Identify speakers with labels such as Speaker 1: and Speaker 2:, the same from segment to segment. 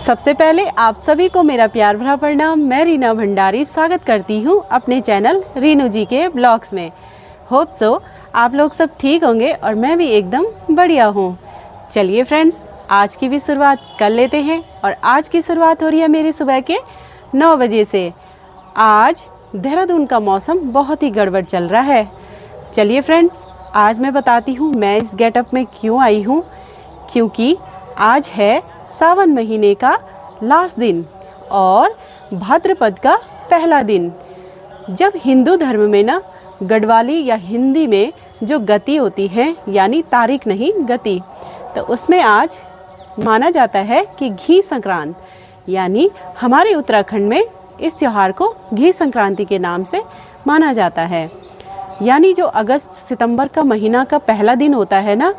Speaker 1: सबसे पहले आप सभी को मेरा प्यार भरा प्रणाम। मैं रीना भंडारी स्वागत करती हूँ अपने चैनल रीनू जी के ब्लॉग्स में। होप सो आप लोग सब ठीक होंगे और मैं भी एकदम बढ़िया हूँ। चलिए फ्रेंड्स, आज की भी शुरुआत कर लेते हैं और आज की शुरुआत हो रही है मेरी सुबह के 9 बजे से। आज देहरादून का मौसम बहुत ही गड़बड़ चल रहा है। चलिए फ्रेंड्स, आज मैं बताती हूँ मैं इस गेटअप में क्यों आई हूँ। क्योंकि आज है सावन महीने का लास्ट दिन और भाद्रपद का पहला दिन। जब हिंदू धर्म में ना गढ़वाली या हिंदी में जो गति होती है, यानी तारीख नहीं गति, तो उसमें आज माना जाता है कि घी संक्रांत, यानी हमारे उत्तराखंड में इस त्यौहार को घी संक्रांति के नाम से माना जाता है। यानी जो अगस्त सितंबर का महीना का पहला दिन होता है ना,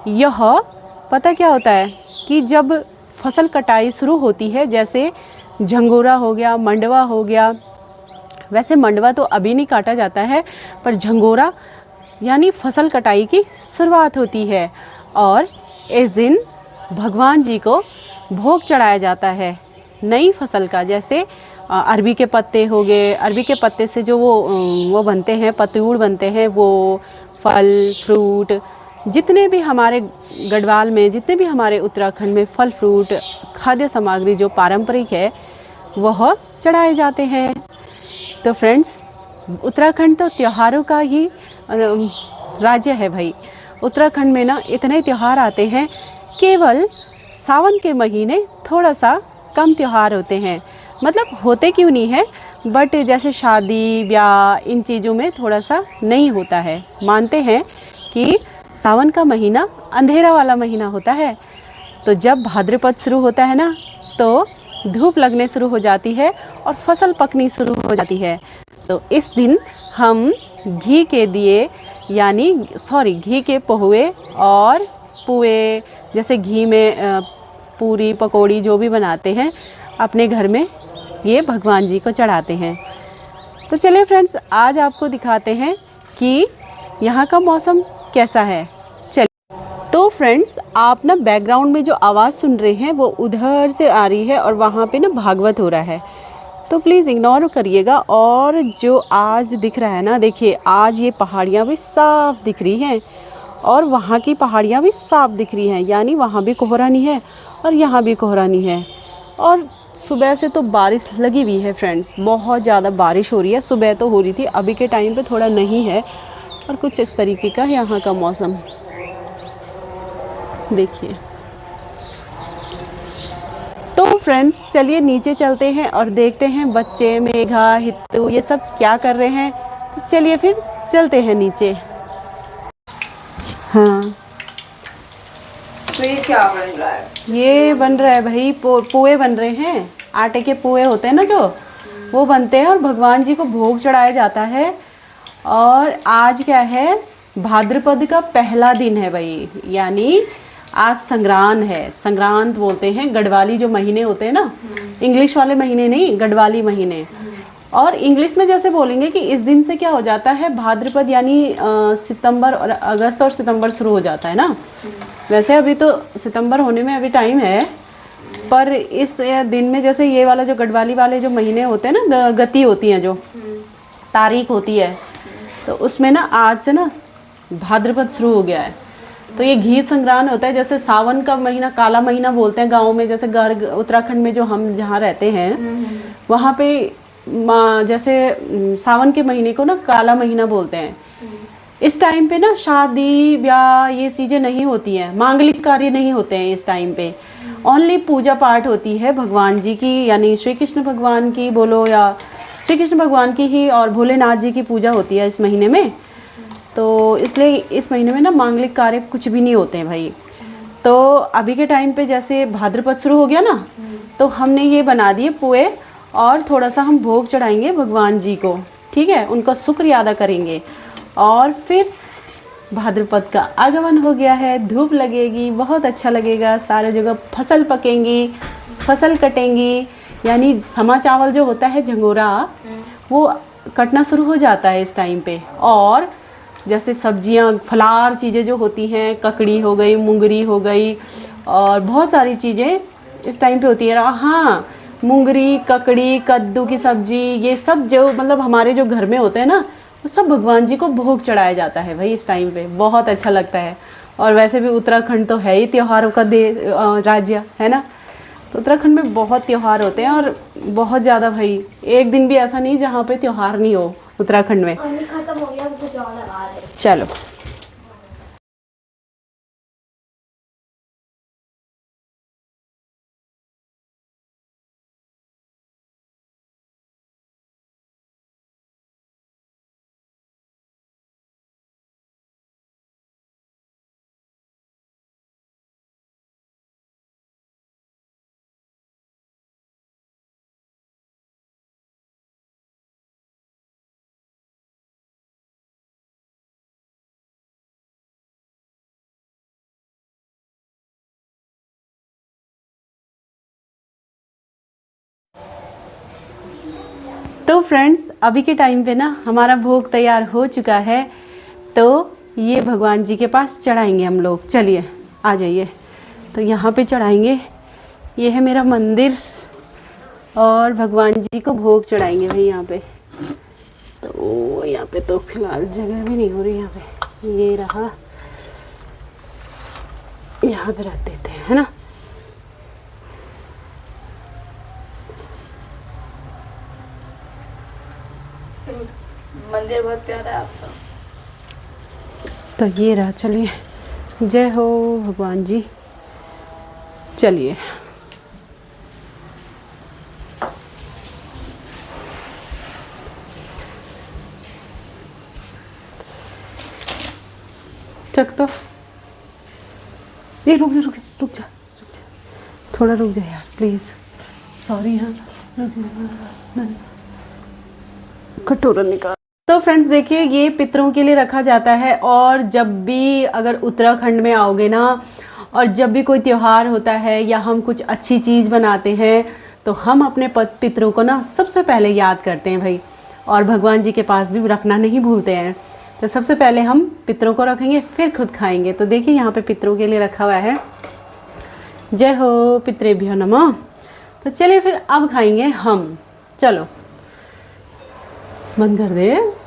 Speaker 1: यह पता क्या होता है कि जब फसल कटाई शुरू होती है, जैसे झंगोरा हो गया, मंडवा हो गया। वैसे मंडवा तो अभी नहीं काटा जाता है, पर झंगोरा यानी फसल कटाई की शुरुआत होती है। और इस दिन भगवान जी को भोग चढ़ाया जाता है नई फसल का। जैसे अरबी के पत्ते हो गए, अरबी के पत्ते से जो वो बनते हैं, पतूड़ बनते हैं, वो फल फ्रूट, जितने भी हमारे गढ़वाल में, जितने भी हमारे उत्तराखंड में फल फ्रूट खाद्य सामग्री जो पारंपरिक है वह चढ़ाए जाते हैं। तो फ्रेंड्स, उत्तराखंड तो त्योहारों का ही राज्य है भाई। उत्तराखंड में ना इतने त्यौहार आते हैं, केवल सावन के महीने थोड़ा सा कम त्यौहार होते हैं। मतलब होते क्यों नहीं है, बट जैसे शादी ब्याह इन चीज़ों में थोड़ा सा नहीं होता है। मानते हैं कि सावन का महीना अंधेरा वाला महीना होता है। तो जब भाद्रपद शुरू होता है ना, तो धूप लगने शुरू हो जाती है और फसल पकनी शुरू हो जाती है। तो इस दिन हम घी के दिए घी के पोहे और पुए, जैसे घी में पूरी पकौड़ी जो भी बनाते हैं अपने घर में, ये भगवान जी को चढ़ाते हैं। तो चलिए फ्रेंड्स, आज आपको दिखाते हैं कि यहाँ का मौसम कैसा है। चलिए, तो फ्रेंड्स, आप ना बैकग्राउंड में जो आवाज़ सुन रहे हैं वो उधर से आ रही है और वहाँ पे ना भागवत हो रहा है, तो प्लीज़ इग्नोर करिएगा। और जो आज दिख रहा है ना, देखिए आज ये पहाड़ियाँ भी साफ दिख रही हैं और वहाँ की पहाड़ियाँ भी साफ दिख रही हैं, यानी वहाँ भी कोहरा नहीं है और यहाँ भी कोहरा नहीं है। और सुबह से तो बारिश लगी हुई है फ्रेंड्स, बहुत ज़्यादा बारिश हो रही है। सुबह तो हो रही थी, अभी के टाइम पे थोड़ा नहीं है। और कुछ इस तरीके का यहाँ का मौसम देखिए। तो फ्रेंड्स, चलिए नीचे चलते हैं और देखते हैं बच्चे मेघा हित्तू ये सब क्या कर रहे हैं। तो चलिए फिर चलते हैं नीचे। हाँ,
Speaker 2: तो ये क्या बन रहा है?
Speaker 1: ये बन रहा है भाई, पोहे बन रहे हैं। आटे के पोहे होते हैं ना जो, वो बनते हैं और भगवान जी को भोग चढ़ाया जाता है। और आज क्या है, भाद्रपद का पहला दिन है भाई, यानी आज संग्रांद है। संग्रांद बोलते हैं गढ़वाली जो महीने होते हैं ना, इंग्लिश वाले महीने नहीं, गढ़वाली महीने। और इंग्लिश में जैसे बोलेंगे कि इस दिन से क्या हो जाता है, भाद्रपद यानी सितंबर और अगस्त और सितंबर शुरू हो जाता है ना। वैसे अभी तो सितंबर होने में अभी टाइम है, पर इस दिन में जैसे ये वाला जो गढ़वाली वाले जो महीने होते हैं ना, गति होती है, जो तारीख होती है, तो उसमें ना आज से ना भाद्रपद शुरू हो गया है। तो ये घी संक्रांत होता है। जैसे सावन का महीना काला महीना बोलते हैं गाँव में, जैसे उत्तराखंड में जो हम जहाँ रहते हैं वहाँ पे जैसे सावन के महीने को ना काला महीना बोलते हैं। इस टाइम पे ना शादी ब्याह ये चीज़ें नहीं होती हैं, मांगलिक कार्य नहीं होते हैं इस टाइम पे। ओनली पूजा पाठ होती है भगवान जी की, यानी श्री कृष्ण भगवान की बोलो या श्री कृष्ण भगवान की ही, और भोलेनाथ जी की पूजा होती है इस महीने में। तो इसलिए इस महीने में ना मांगलिक कार्य कुछ भी नहीं होते हैं भाई। तो अभी के टाइम पे जैसे भाद्रपद शुरू हो गया ना, तो हमने ये बना दिए पोहे और थोड़ा सा हम भोग चढ़ाएंगे भगवान जी को, ठीक है, उनका शुक्र अदा करेंगे। और फिर भाद्रपद का आगमन हो गया है, धूप लगेगी, बहुत अच्छा लगेगा, सारे जगह फसल पकेंगी, फसल कटेंगी, यानी समा चावल जो होता है झंगोरा, वो कटना शुरू हो जाता है इस टाइम पे। और जैसे सब्जियां फलार चीज़ें जो होती हैं, ककड़ी हो गई, मुंगरी हो गई और बहुत सारी चीज़ें इस टाइम पे होती है। और हाँ, मूंगरी, ककड़ी, कद्दू की सब्जी, ये सब जो मतलब हमारे जो घर में होते हैं ना, वो सब भगवान जी को भोग चढ़ाया जाता है भाई इस टाइम पे। बहुत अच्छा लगता है। और वैसे भी उत्तराखंड तो है ही त्योहारों का राज्य है ना, तो उत्तराखंड में बहुत त्यौहार होते हैं और बहुत ज़्यादा भाई। एक दिन भी ऐसा नहीं जहाँ पे त्यौहार नहीं हो उत्तराखंड में।
Speaker 3: खत्म हो गया, कुछ और लगा दे।
Speaker 1: चलो तो फ्रेंड्स, अभी के टाइम पे ना हमारा भोग तैयार हो चुका है, तो ये भगवान जी के पास चढ़ाएंगे हम लोग। चलिए आ जाइए, तो यहाँ पे चढ़ाएंगे। ये है मेरा मंदिर और भगवान जी को भोग चढ़ाएंगे भाई यहाँ पे। तो यहाँ पे तो फिलहाल जगह भी नहीं हो रही। यहाँ पे ये रहा, यहाँ पे रख देते हैं, है ना।
Speaker 2: मंदिर बहुत प्यारा है आपका।
Speaker 1: तो ये रहा, चलिए। जय हो भगवान जी। चलिए चक तो ये रुक जा, रुक जा, रुक जा, रुक जा, थोड़ा रुक जा यार प्लीज़। सॉरी। हाँ, कटोरा निकाल। तो फ्रेंड्स देखिए, ये पितरों के लिए रखा जाता है। और जब भी अगर उत्तराखंड में आओगे ना, और जब भी कोई त्यौहार होता है या हम कुछ अच्छी चीज़ बनाते हैं, तो हम अपने पितरों को ना सबसे पहले याद करते हैं भाई। और भगवान जी के पास भी रखना नहीं भूलते हैं। तो सबसे पहले हम पितरों को रखेंगे, फिर खुद खाएंगे। तो देखिए यहाँ पे पितरों के लिए रखा हुआ है। जय हो पितरेभ्यो नमः। तो चलिए फिर अब खाएंगे हम। चलो बंद कर दे।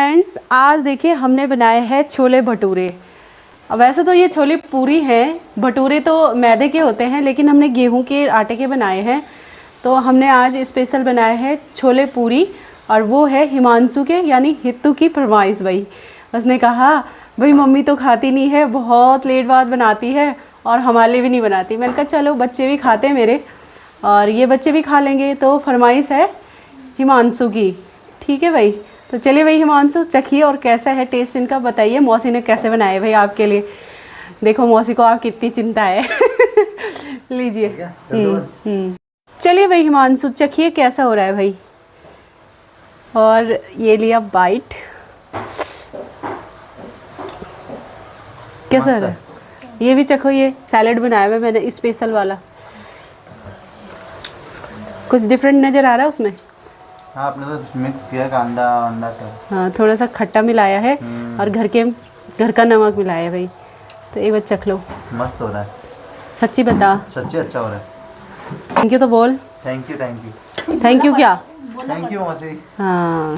Speaker 1: फ्रेंड्स, आज देखिए हमने बनाए हैं छोले भटूरे। वैसे तो ये छोले पूरी हैं, भटूरे तो मैदे के होते हैं, लेकिन हमने गेहूं के आटे के बनाए हैं। तो हमने आज स्पेशल बनाए हैं छोले पूरी, और वो है हिमांशु के यानी हित्तू की फरमाइश। भाई उसने कहा भाई मम्मी तो खाती नहीं है, बहुत लेट बाद बनाती है और हमारे लिए भी नहीं बनाती। मैंने कहा चलो बच्चे भी खाते हैं मेरे, और ये बच्चे भी खा लेंगे, तो फरमाइश है हिमांशु की। ठीक है भाई, तो चलिए भाई हिमांशु चखिए और कैसा है टेस्ट इनका, बताइए मौसी ने कैसे बनाए भाई आपके लिए। देखो मौसी को आप कितनी चिंता है। लीजिए। चलिए भाई हिमांशु चखिए कैसा हो रहा है भाई। और ये लिया बाइट, कैसा हो रहा है? ये भी चखो, ये सैलेड बनाया हुआ है मैंने स्पेशल वाला। कुछ डिफरेंट नज़र आ रहा है उसमें?
Speaker 4: हाँ, आपने तो मिक्स किया कांदा अंडा सब।
Speaker 1: हाँ, थोड़ा सा खट्टा मिलाया है और घर का नमक मिलाया है भाई। तो एक बार चख लो।
Speaker 4: मस्त हो रहा है,
Speaker 1: सच्ची बता।
Speaker 4: सच्ची अच्छा हो रहा है।
Speaker 1: थैंक यू तो बोल।
Speaker 4: Thank you thank you
Speaker 1: thank you क्या?
Speaker 4: थैंक यू मौसी।
Speaker 1: हाँ,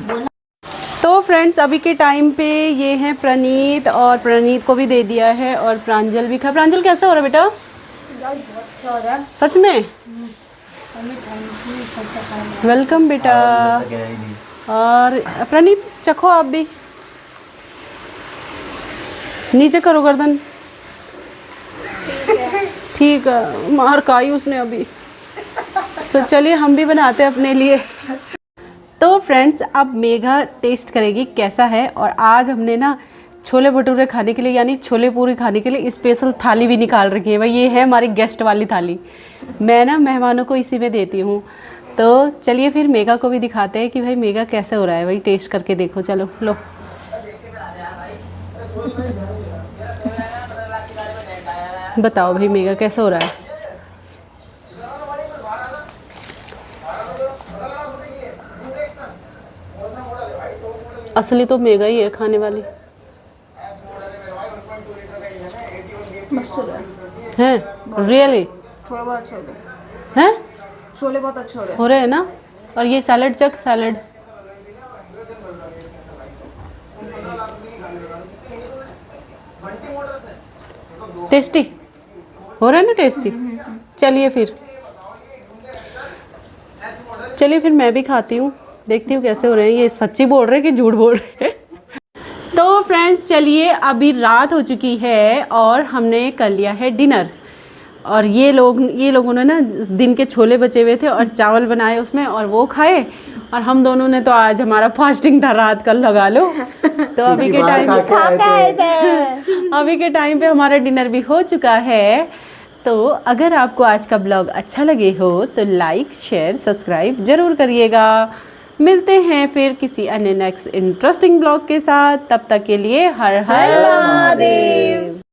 Speaker 1: तो फ्रेंड्स अभी के टाइम पे ये हैं प्रणीत, और प्रणीत को भी दे दिया है, और प्रांजल भी खा। प्रांजल कैसा हो रहा है बेटा? सच में? वेलकम बेटा। और प्रणीत चखो आप भी, नीचे करो गर्दन। ठीक है, मार खाई उसने अभी। तो चलिए हम भी बनाते हैं अपने लिए। तो फ्रेंड्स अब मेघा टेस्ट करेगी कैसा है। और आज हमने ना छोले भटूरे खाने के लिए यानी छोले पूरी खाने के लिए स्पेशल थाली भी निकाल रखी है भाई। ये है हमारी गेस्ट वाली थाली, मैं ना मेहमानों को इसी में देती हूँ। तो चलिए फिर मेघा को भी दिखाते हैं कि भाई मेघा कैसे हो रहा है भाई, टेस्ट करके देखो। चलो लो। बताओ भाई मेघा कैसा हो रहा है? असली तो मेघा ही है खाने वाली। हैं? रियली?
Speaker 2: छोले बहुत अच्छे हो रहे
Speaker 1: हैं?
Speaker 2: छोले बहुत अच्छे हो रहे
Speaker 1: हो रहे हैं ना। और ये सैलेड चक, सैलेड टेस्टी हो रहा है ना, टेस्टी। चलिए फिर मैं भी खाती हूँ, देखती हूँ कैसे हो रहे हैं। ये सच्ची बोल रहे हैं कि झूठ बोल रहे हैं? तो फ्रेंड्स चलिए, अभी रात हो चुकी है और हमने कर लिया है डिनर। और ये लोगों ने ना दिन के छोले बचे हुए थे और चावल बनाए उसमें, और वो खाए। और हम दोनों ने तो आज हमारा फास्टिंग था रात, कल लगा लो। तो अभी के टाइम पे हमारा डिनर भी हो चुका है। तो अगर आपको आज का ब्लॉग अच्छा लगे हो तो लाइक शेयर सब्सक्राइब ज़रूर करिएगा। मिलते हैं फिर किसी अन्य नेक्स्ट इंटरेस्टिंग ब्लॉग के साथ। तब तक के लिए हर हर महादेव।